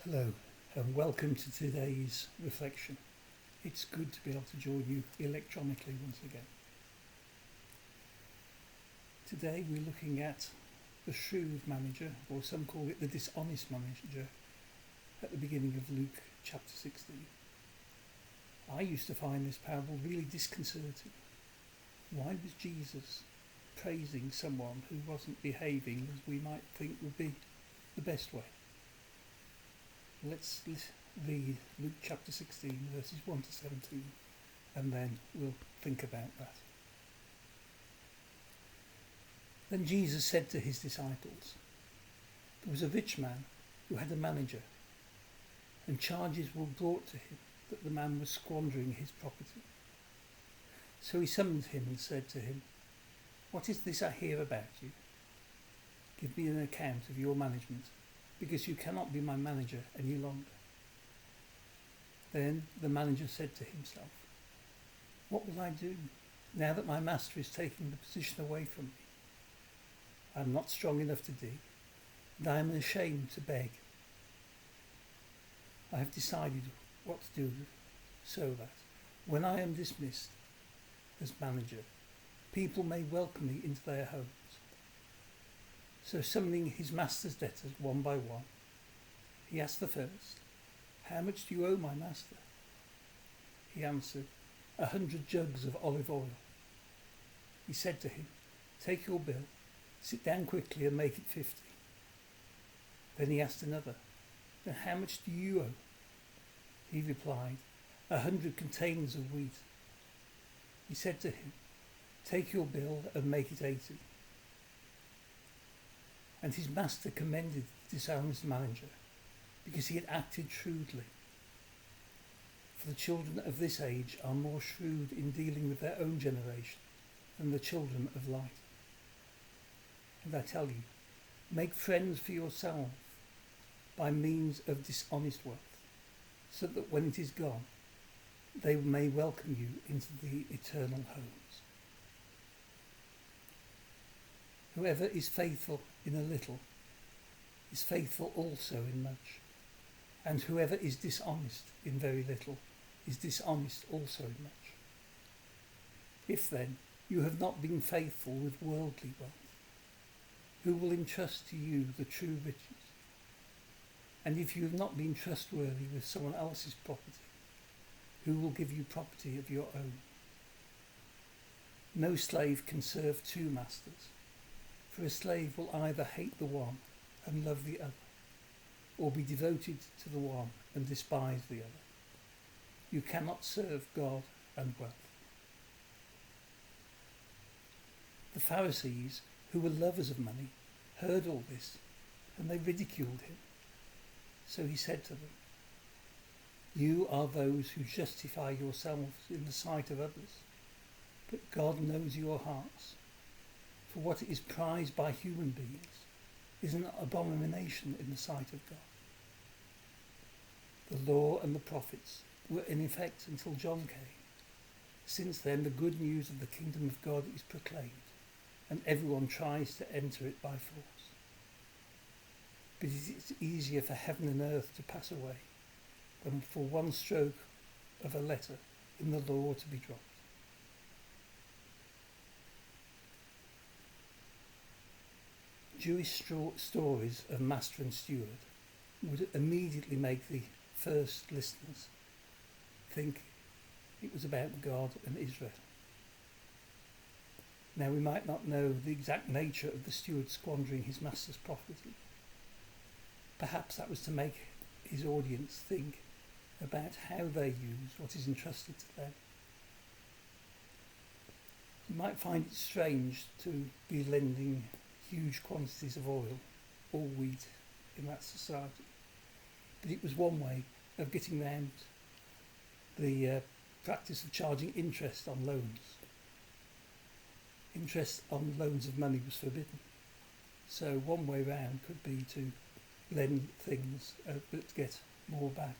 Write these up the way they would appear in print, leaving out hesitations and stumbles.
Hello and welcome to today's reflection. It's good to be able to join you electronically once again. Today we're looking at the Shrewd Manager, or some call it the dishonest manager, at the beginning of Luke chapter 16. I used to find this parable really disconcerting. Why was Jesus praising someone who wasn't behaving as we might think would be the best way? Let's read Luke chapter 16 verses 1 to 17 and then we'll think about that. Then Jesus said to his disciples, "There was a rich man who had a manager, and charges were brought to him that the man was squandering his property. So he summoned him and said to him, 'What is this I hear about you? Give me an account of your management, because you cannot be my manager any longer.' Then the manager said to himself, 'What will I do now that my master is taking the position away from me? I am not strong enough to dig, and I am ashamed to beg. I have decided what to do so that, when I am dismissed as manager, people may welcome me into their homes.' So summoning his master's debtors one by one, he asked the first, 'How much do you owe my master?' He answered, 100 jugs of olive oil.' He said to him, 'Take your bill, sit down quickly and make it 50. Then he asked another, 'Then how much do you owe?' He replied, 100 containers of wheat.' He said to him, 'Take your bill and make it 80. And his master commended the dishonest manager because he had acted shrewdly. For the children of this age are more shrewd in dealing with their own generation than the children of light. And I tell you, make friends for yourself by means of dishonest wealth, so that when it is gone, they may welcome you into the eternal homes. Whoever is faithful in a little is faithful also in much, and whoever is dishonest in very little is dishonest also in much. If then you have not been faithful with worldly wealth, who will entrust to you the true riches? And if you have not been trustworthy with someone else's property, who will give you property of your own? No slave can serve two masters, for a slave will either hate the one and love the other, or be devoted to the one and despise the other. You cannot serve God and wealth." The Pharisees, who were lovers of money, heard all this, and they ridiculed him. So he said to them, "You are those who justify yourselves in the sight of others, but God knows your hearts. For what is prized by human beings is an abomination in the sight of God. The law and the prophets were in effect until John came. Since then, the good news of the kingdom of God is proclaimed, and everyone tries to enter it by force. But it is easier for heaven and earth to pass away than for one stroke of a letter in the law to be dropped." Jewish stories of master and steward would immediately make the first listeners think it was about God and Israel. Now, we might not know the exact nature of the steward squandering his master's property. Perhaps that was to make his audience think about how they use what is entrusted to them. You might find it strange to be lending huge quantities of oil or wheat in that society, but it was one way of getting around the practice of charging interest on loans. Interest on loans of money was forbidden, so one way round could be to lend things but get more back.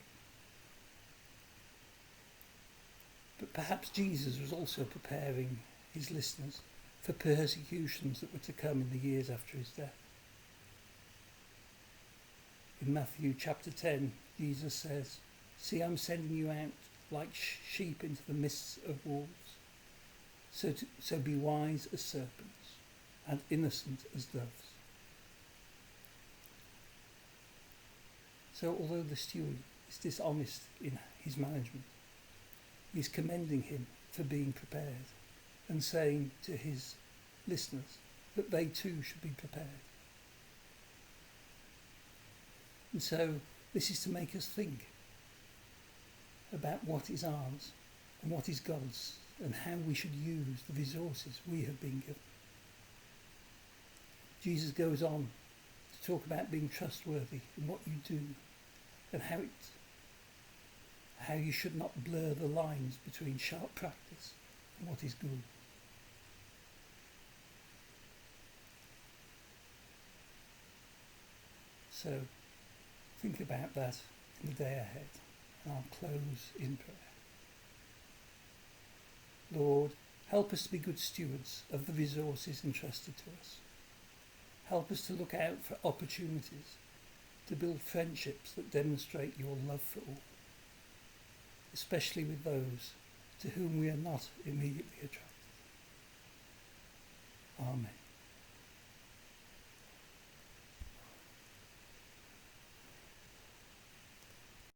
But perhaps Jesus was also preparing his listeners for persecutions that were to come in the years after his death. In In Matthew chapter 10, Jesus says, "See, I'm sending you out like sheep into the midst of wolves. So be wise as serpents and innocent as doves." So although the steward is dishonest in his management, he's commending him for being prepared and saying to his listeners that they too should be prepared. And so this is to make us think about what is ours and what is God's, and how we should use the resources we have been given. Jesus goes on to talk about being trustworthy in what you do, and how you should not blur the lines between sharp practice and what is good. So think about that in the day ahead, and I'll close in prayer. Lord, help us to be good stewards of the resources entrusted to us. Help us to look out for opportunities to build friendships that demonstrate your love for all, especially with those to whom we are not immediately attracted.